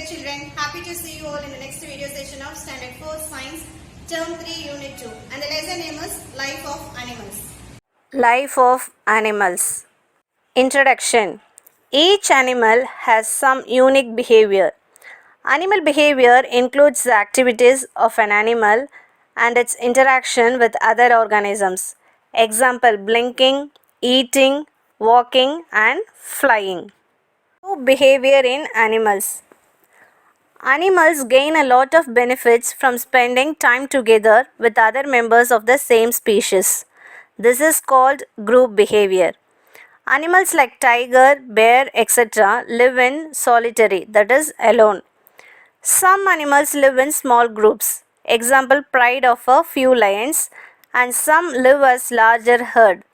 dear children, happy to see you all in the next video session of Standard 4 Science Term 3 Unit 2 and the lesson name is Life of Animals. Life of animals. Introduction. Each animal has some unique behavior. Animal behavior includes the activities of an animal and its interaction with other organisms. Example: blinking, eating, walking, and flying. Behavior in animals. Animals gain a lot of benefits from spending time together with other members of the same species. This is called group behavior. Animals like tiger, bear, etc. live in solitary, that is alone. Some animals live in small groups. Example: pride of a few lions, and some live as larger herd.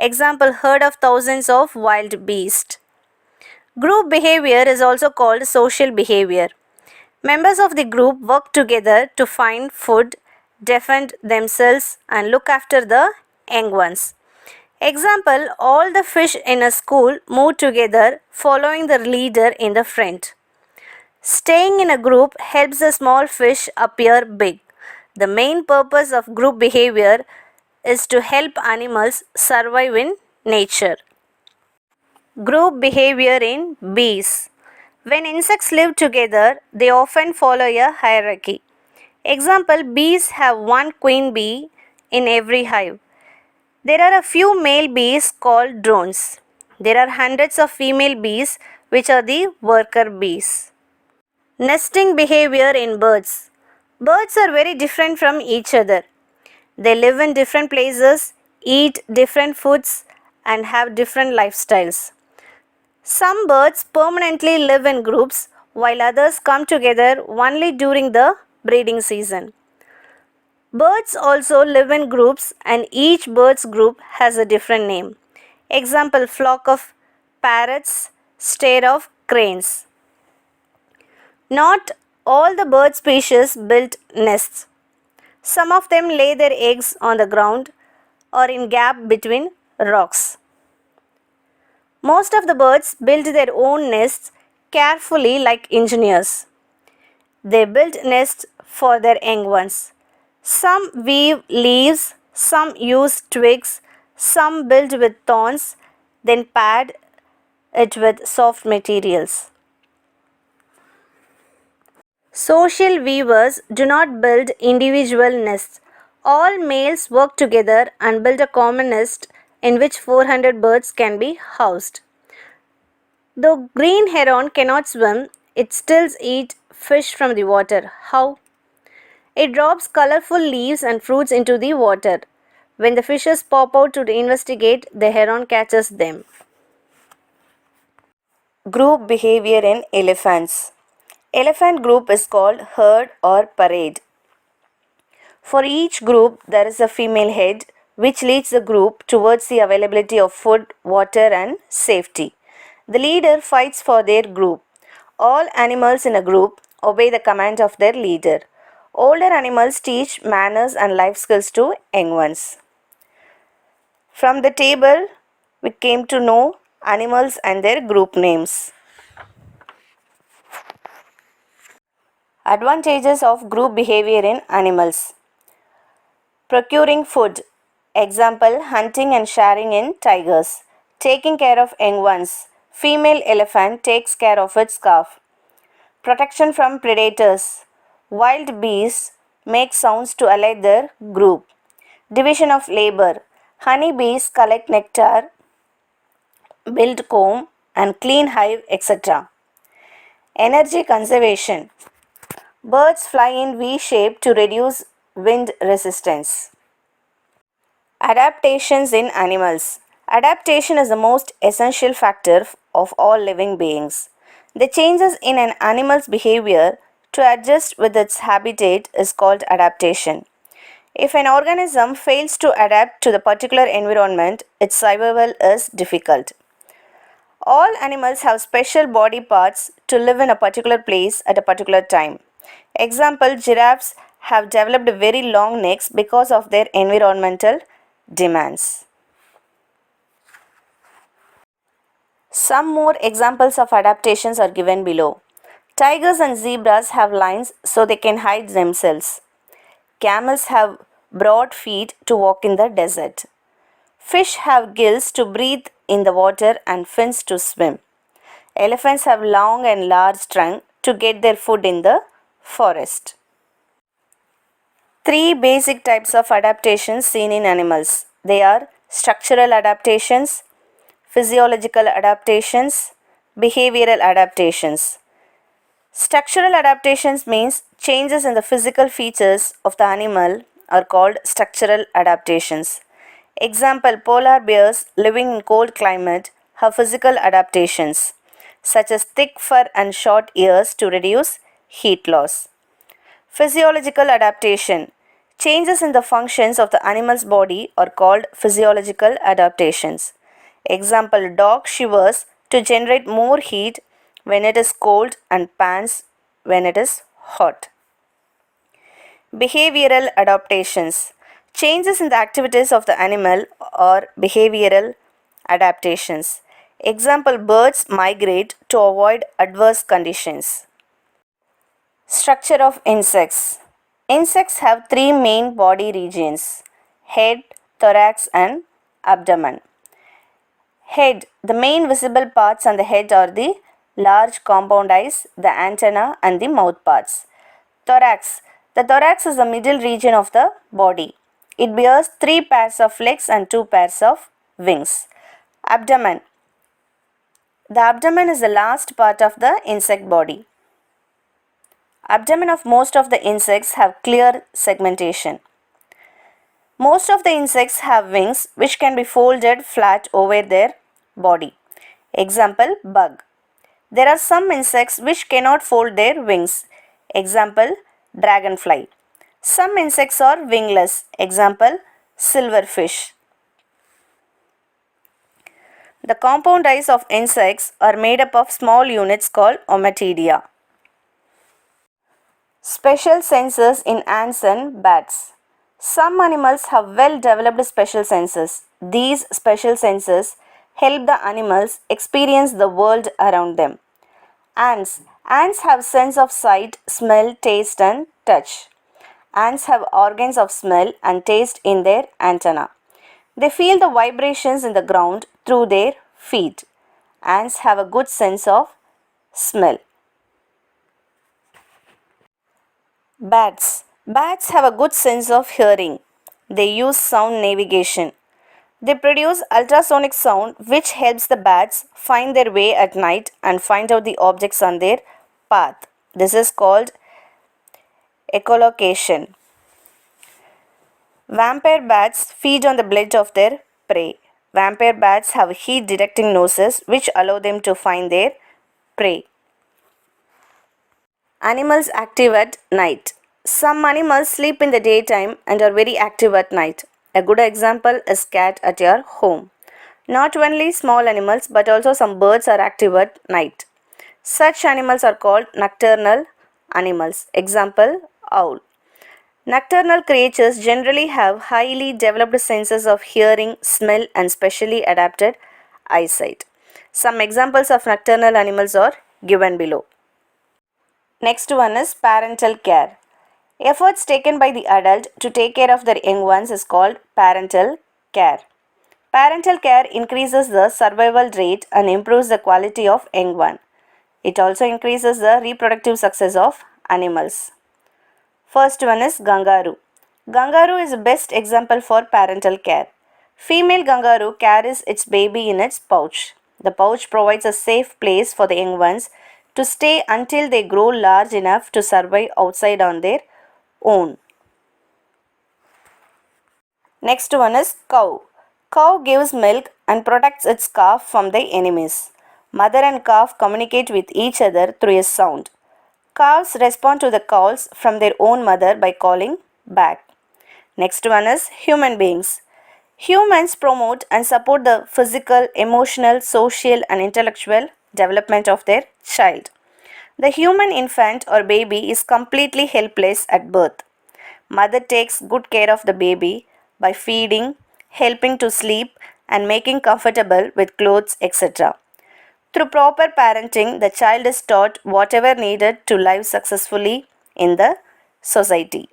Example: herd of thousands of wild beasts. Group behavior is also called social behavior. Members of the group work together to find food, defend themselves, and look after the young ones. Example: all the fish in a school move together following the leader in the front. Staying in a group helps the small fish appear big. The main purpose of group behavior is to help animals survive in nature. Group behavior in bees. When insects live together, they often follow a hierarchy. Example: bees have one queen bee in every hive. There are a few male bees called drones. There are hundreds of female bees, which are the worker bees. Nesting behavior in birds. Birds are very different from each other. They live in different places, eat different foods, and have different lifestyles. Some birds permanently live in groups, while others come together only during the breeding season. Birds also live in groups, and each bird's group has a different name. Example: flock of parrots, stare of cranes. Not all the bird species build nests. Some of them lay their eggs on the ground or in gap between rocks. Most of the birds build their own nests carefully like engineers. They build nests for their young ones. Some weave leaves, some use twigs, some build with thorns, then pad it with soft materials. Social weavers do not build individual nests. All males work together and build a common nest in which 400 birds can be housed. Though green heron cannot swim, it still eats fish from the water. How? It drops colorful leaves and fruits into the water. When the fishes pop out to investigate, the heron catches them. Group behavior in elephants. Elephant group is called herd or parade. For each group, there is a female head which leads the group towards the availability of food, water, and safety. The leader fights for their group. All animals in a group obey the command of their leader. Older animals teach manners and life skills to young ones. From the table, we came to know animals and their group names. Advantages of group behavior in animals. Procuring food. Example: hunting and sharing in tigers. Taking care of young ones. Female elephant takes care of its calf. Protection from predators. Wild bees make sounds to alert their group. Division of labor. Honey bees collect nectar, build comb, and clean hive, etc. Energy conservation. Birds fly in V shape to reduce wind resistance. Adaptations in animals. Adaptation is the most essential factor of all living beings. The changes in an animal's behavior to adjust with its habitat is called adaptation. If an organism fails to adapt to the particular environment, its survival is difficult. All animals have special body parts to live in a particular place at a particular time. Example: giraffes have developed very long necks because of their environmental demands. Some more examples of adaptations are given below. Tigers and zebras have lines so they can hide themselves. Camels have broad feet to walk in the desert. Fish have gills to breathe in the water and fins to swim. Elephants have long and large trunk to get their food in the forest. Three basic types of adaptations seen in animals. They are structural adaptations, physiological adaptations, behavioral adaptations. Structural adaptations means changes in the physical features of the animal are called structural adaptations. Example, polar bears living in cold climate have physical adaptations such as thick fur and short ears to reduce heat loss. Physiological adaptation. Changes in the functions of the animal's body are called physiological adaptations. Example, dog shivers to generate more heat when it is cold and pants when it is hot. Behavioral adaptations. Changes in the activities of the animal or behavioral adaptations. Example, birds migrate to avoid adverse conditions. Structure of insects. Insects have three main body regions: head, thorax, and abdomen. Head. The main visible parts on the head are the large compound eyes, the antenna, and the mouth parts. Thorax. The thorax is the middle region of the body. It bears 3 pairs of legs and 2 pairs of wings. Abdomen. The abdomen is the last part of the insect body. Abdomen of most of the insects have clear segmentation. Most of the insects have wings which can be folded flat over their body. Example, bug. There are some insects which cannot fold their wings. Example, dragonfly. Some insects are wingless. Example, silverfish. The compound eyes of insects are made up of small units called ommatidia. Special senses in ants and bats. Some animals have well-developed special senses. These special senses help the animals experience the world around them. Ants. Ants have sense of sight, smell, taste, and touch. Ants have organs of smell and taste in their antenna. They feel the vibrations in the ground through their feet. Ants have a good sense of smell. Bats. Bats have a good sense of hearing. They use sound navigation. They produce ultrasonic sound which helps the bats find their way at night and find out the objects on their path. This is called echolocation. Vampire bats feed on the blood of their prey. Vampire bats have heat detecting noses which allow them to find their prey. Animals active at night. Some animals sleep in the daytime and are very active at night. A good example is cat at your home. Not only small animals but also some birds are active at night. Such animals are called nocturnal animals. Example, owl. Nocturnal creatures generally have highly developed senses of hearing, smell, and specially adapted eyesight. Some examples of nocturnal animals are given below. Next one is parental care. Efforts taken by the adult to take care of their young ones is called parental care. Parental care increases the survival rate and improves the quality of young one. It also increases the reproductive success of animals. First one is kangaroo. Kangaroo is the best example for parental care. Female kangaroo carries its baby in its pouch. The pouch provides a safe place for the young ones to stay until they grow large enough to survive outside on their own. Next one is cow. Cow gives milk and protects its calf from the enemies. Mother and calf communicate with each other through a sound. Calves respond to the calls from their own mother by calling back. Next one is human beings. Humans promote and support the physical, emotional, social, and intellectual development of their child. The human infant or baby is completely helpless at birth. Mother takes good care of the baby by feeding, helping to sleep, and making comfortable with clothes, etc. Through proper parenting, the child is taught whatever needed to live successfully in the society.